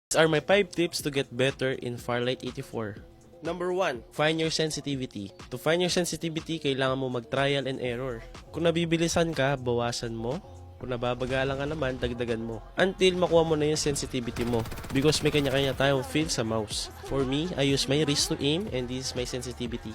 These are my 5 tips to get better in Firelight 84. Number 1, find your sensitivity. To find your sensitivity, kailangan mo mag-trial and error. Kung nabibilisan ka, bawasan mo. Kung nababagalan ka naman, dagdagan mo. Until makuha mo na yung sensitivity mo. Because may kanya-kanya tayong feel sa mouse. For me, I use my wrist to aim and this is my sensitivity.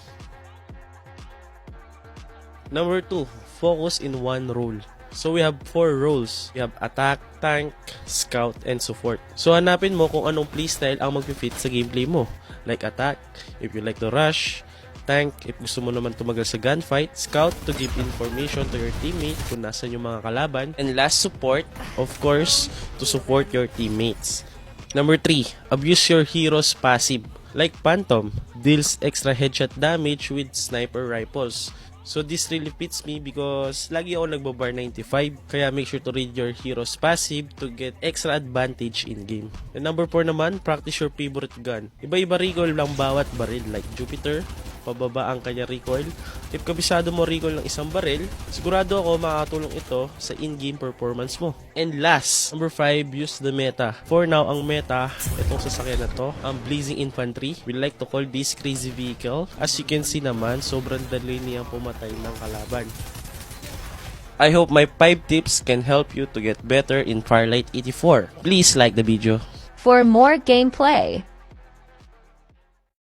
Number 2, focus in one role. So we have 4 roles. We have attack, tank, scout, and support. So hanapin mo kung anong playstyle ang mag-fit sa gameplay mo. Like attack, if you like to rush. Tank, if gusto mo naman tumagal sa gunfight. Scout, to give information to your teammate kung nasan yung mga kalaban. And last, support, of course, to support your teammates. Number 3, abuse your hero's passive. Like Phantom, deals extra headshot damage with sniper rifles. So this really fits me because lagi ako nagbabar 95, kaya make sure to read your hero's passive to get extra advantage in game. And number 4 naman, practice your favorite gun. Iba-iba recoil lang bawat baril, like Jupiter, pababa ang kanya recoil. If kabisado mo recoil ng isang baril, sigurado ako makakatulong ito sa in-game performance mo. And last, number 5, use the meta. For now, ang meta, itong sasakyan na to, ang Blazing Infantry. We like to call this crazy vehicle. As you can see naman, sobrang dali niyang pumatay ng kalaban. I hope my 5 tips can help you to get better in Firelight 84. Please like the video. For more gameplay,